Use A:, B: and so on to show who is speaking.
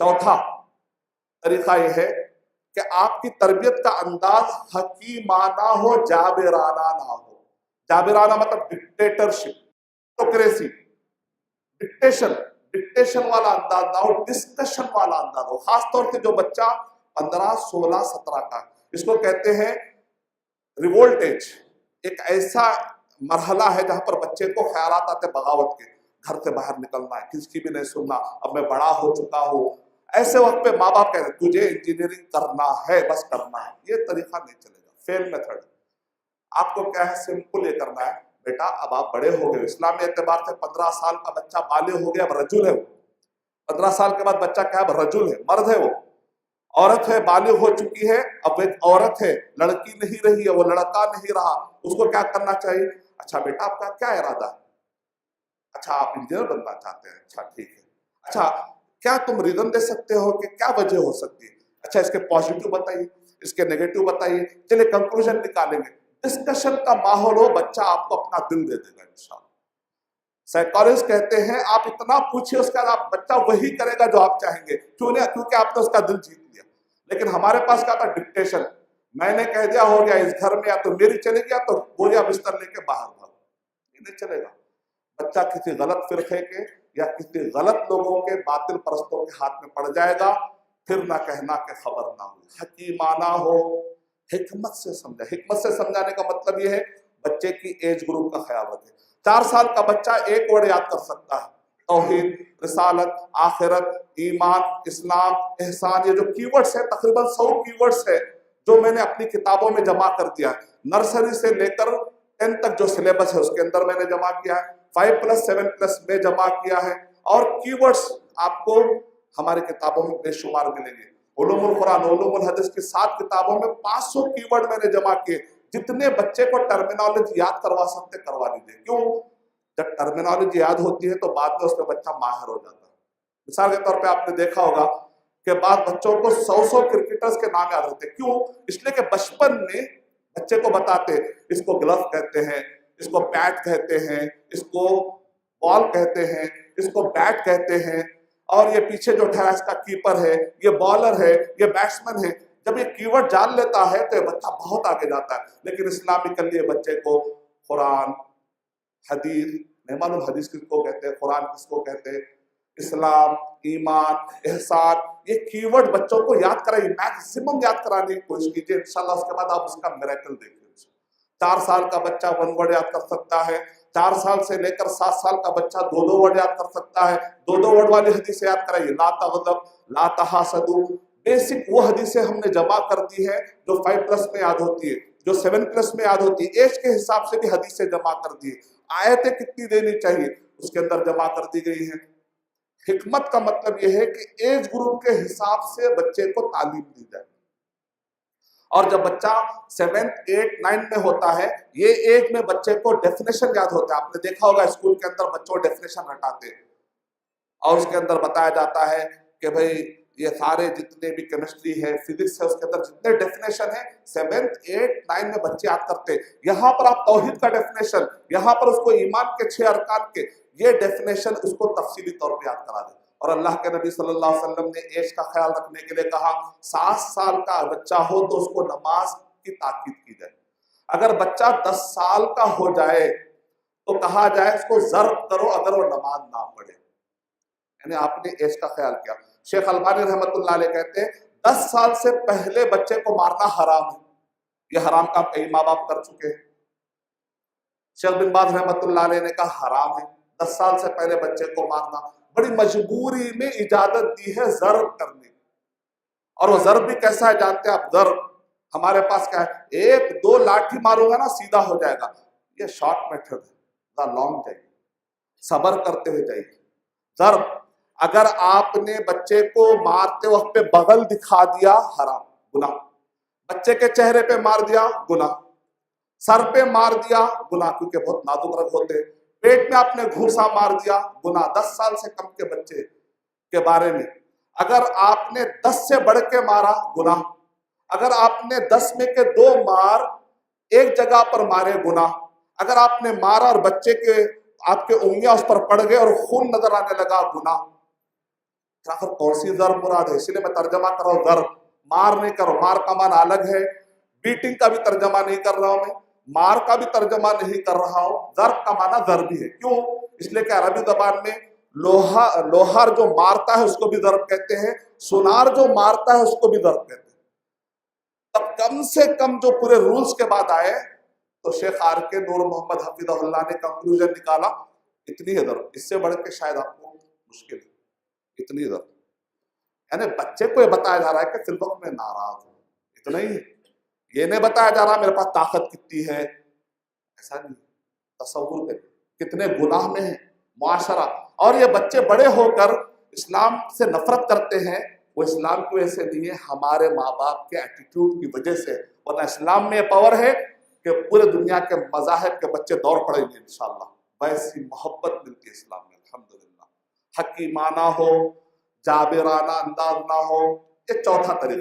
A: चौथा तरीका यह है कि आपकी तरबियत का अंदाज हकीमाना हो, जाबिराना ना हो। जाबिराना मतलब डिक्टेटरशिप, ऑटोक्रेसी, डिक्टेशन वाला अंदाज ना हो, डिस्कशन वाला अंदाज हो। खास तौर से जो बच्चा 15, 16, 17 का, इसको कहते हैं रिवोल्ट एज। एक ऐसा मरहला है जहां पर बच्चे को ख्यालात आते बगावत के, घर से बाहर निकलना है, किसी की भी नहीं सुनना, अब मैं बड़ा हो चुका हूँ। ऐसे वक्त पे माँ बाप कहते हैं तुझे इंजीनियरिंग करना है, बस करना है। ये तरीका नहीं चलेगा, फेल मेथड। आपको क्या है, सिंपल ये करना है, बेटा अब आप बड़े हो गए। इस्लामी एतबार से 15 साल का बच्चा बालिग हो गया, अब रजुल है वो। 15 साल के बाद बच्चा क्या है, अब रजुल है, मर्द है वो। औरत है, बालिग हो चुकी है, अब एक औरत है, लड़की नहीं रही है, वो लड़का नहीं रहा। उसको क्या करना चाहिए, अच्छा बेटा आपका क्या इरादा है, अच्छा आप इंजीनियर बनना चाहते हैं, अच्छा ठीक है, अच्छा क्या तुम रीजन दे सकते हो कि क्या वजह हो सकती है, अच्छा इसके पॉजिटिव बताइए, इसके नेगेटिव बताइए, चलिए कंक्लूजन निकालेंगे। डिस्कशन का माहौल हो, बच्चा आपको अपना दिल दे देगा इंशाल्लाह। साइकोलॉजिस्ट कहते हैं आप इतना पूछिए, उसका आप बच्चा वही करेगा जो आप चाहेंगे। क्यों नहीं, क्योंकि आपने उसका दिल जीत लिया। लेकिन हमारे पास क्या था, डिक्टेशन। मैंने कह दिया हो गया, इस घर में या तो मेरी चलेगी या तो बोरिया बिस्तर लेके बाहर भागो, ये नहीं चलेगा। बच्चा किसी गलत फिरके के या किसी गलत लोगों के, बातिल परस्तों के हाथ में पड़ जाएगा, फिर ना कहना कि खबर ना हो। हकीमाना हो, हिकमत से समझा। हिकमत से समझाने का मतलब यह है बच्चे की एज ग्रुप का ख्याल रखें। 4 साल का बच्चा एक वर्ड याद कर सकता है, तौहीद, रिसालत, आखिरत, ईमान, इस्लाम, एहसान। ये जो कीवर्ड्स है, तकरीबन 100 कीवर्ड्स है जो मैंने अपनी किताबों में जमा कर दिया। नर्सरी से लेकर 10 तक जो सिलेबस है उसके अंदर मैंने जमा किया है, 5+, 7+ में जमा किया है। और कीवर्ड्स आपको हमारी किताबों में बेशुमार मिलेंगे। उलूमुल कुरान, उलूमुल हदीस की 7 किताबों में 500 कीवर्ड मैंने जमा किए। जितने बच्चे को टर्मिनोलॉजी याद करवा सकते करवा दीजिए। क्यों, जब टर्मिनोलॉजी याद होती है तो बाद में उसमें बच्चा माहिर हो जाता है। मिसाल के तौर पे आपने देखा होगा कि बाद बच्चों को 100 क्रिकेटर्स के नाम याद होते। क्यों, इसलिए कि बचपन में बच्चे को बताते इसको ग्लव कहते हैं, इसको पैड कहते हैं, इसको बॉल कहते हैं, इसको बैट कहते हैं, और ये पीछे जो ठहरा इसका कीपर है, ये बॉलर है, ये बैट्समैन है। जब ये कीवर्ड जान लेता है तो ये बच्चा बहुत आगे जाता है। लेकिन इस्लामिकली ये बच्चे को कुरान, हदीस नहीं मालूम, हदीस किसको कहते हैं, कुरान किसको कहते हैं, इस्लाम, ईमान, एहसान, ये कीवर्ड बच्चों को याद कराइए, मैक्सिमम याद कराने की कोशिश कीजिए। इंशाल्लाह उसके बाद आप उसका मिरेकल देखिए। 4 साल का बच्चा 1 वर्ड याद कर सकता है, 4 साल से लेकर 7 साल का बच्चा 2-2 वर्ड याद कर सकता है। 2-2 वर्ड वाली हदीसें याद कराइए, ला तग़ज़ब, ला तहासदू। बेसिक वो हदीसें हमने जमा कर दी है जो 5+ में याद होती है, जो 7+ में याद होती है। एज के हिसाब से भी हदीसें जमा कर दी है। आयतें कितनी देनी चाहिए उसके अंदर जमा कर दी गई है। हिकमत का मतलब यह है कि एज ग्रुप के हिसाब से बच्चे को तालीम दी जाए। और जब बच्चा 7th, 8th, 9th में होता है, ये एज में बच्चे को डेफिनेशन याद होता है। आपने देखा होगा स्कूल के अंदर बच्चों डेफिनेशन रटाते हैं और उसके अंदर बताया जाता है कि भाई ये सारे जितने भी केमिस्ट्री है, फिजिक्स है, उसके अंदर जितने डेफिनेशन है 7th, 8th, 9th में बच्चे याद करते हैं। यहाँ पर आप तौहीद का डेफिनेशन, यहाँ पर उसको ईमान के 6 अरकान के ये डेफिनेशन उसको तफसीली तौर पे याद करा दे। और अल्लाह के नबी सल्लल्लाहु अलैहि वसल्लम ने एज का ख्याल रखने के लिए कहा 7 साल का बच्चा हो तो उसको नमाज की ताकीद की जाए। अगर बच्चा 10 साल का हो जाए तो कहा जाए उसको ज़र्ब करो अगर वो नमाज ना पढ़े। यानी आपने एज का ख्याल किया। शेख अलबानी रहमतुल्लाह अलैह कहते हैं 10 साल से पहले बच्चे को मारना हराम है। ये हराम काम कई माँ बाप कर चुके हैं। शेख बिन बाज रहमतुल्लाह अलैह ने कहा हराम है 10 साल से पहले बच्चे को मारना। बड़ी मजबूरी में इजाजत दी है ज़र्ब करने। और वो ज़र्ब भी कैसा है जानते हैं आप? ज़र्ब हमारे पास क्या है, 1-2 लाठी मारूंगा ना सीधा हो जाएगा। ये शॉर्ट मेथड है, लॉन्ग जाइए, सबर करते हुए जाइए। ज़र्ब अगर आपने बच्चे को मारते वक्त पे बगल दिखा दिया हराम, गुनाह। बच्चे के चेहरे पे मार दिया गुनाह, सर पे मार दिया गुनाह, क्योंकि बहुत नाजुक रग होते हैं। पेट में आपने घूसा मार दिया गुनाह। 10 साल से कम के बच्चे के बारे में अगर आपने 10 से बढ़ के मारा गुनाह। अगर आपने 10 में के 2 मार एक जगह पर मारे गुनाह। अगर आपने मारा और बच्चे के आपके उंगलियां उस पर पड़ गए और खून नजर आने लगा गुनाह। آخر کون سی ضرب مراد ہے؟ اس لیے میں ترجمہ کر رہا ہوں ضرب، مار نہیں کر رہا ہوں، مار کا معنی الگ ہے، بیٹنگ کا بھی ترجمہ نہیں کر رہا ہوں میں، مار کا بھی ترجمہ نہیں کر رہا ہوں، ضرب کا معنی ضربی ہے۔ کیوں؟ اس لیے کہ عربی زبان میں لوہار جو مارتا ہے اس کو بھی ضرب کہتے ہیں، سونار جو مارتا ہے اس کو بھی ضرب کہتے ہیں۔ اب کم سے کم جو پورے رولز کے بعد آئے تو شیخ آر کے نور محمد حفظہ اللہ نے کنکلوژن نکالا، اتنی ہے ضرب، اس سے بڑھ کے شاید آپ کو مشکل ہے، اتنی ضرب۔ یعنی بچے کو یہ بتایا جا رہا ہے کہ فی الوقت میں ناراض ہوں، اتنا ہی ہے، یہ نہیں بتایا جا رہا میرے پاس طاقت کتنی ہے، ایسا نہیں۔ تصور کریں کتنے گناہ میں ہیں معاشرہ، اور یہ بچے بڑے ہو کر اسلام سے نفرت کرتے ہیں، وہ اسلام کی وجہ سے نہیں ہے، ہمارے ماں باپ کے ایٹیٹیوڈ کی وجہ سے، ورنہ اسلام میں یہ پاور ہے کہ پورے دنیا کے مذاہب کے بچے دوڑ پڑیں گے انشاءاللہ، ویسی محبت ملتی ہے اسلام میں الحمدللہ۔ حکیمانہ ہو، جابرانہ انداز نہ ہو، یہ چوتھا طریقہ۔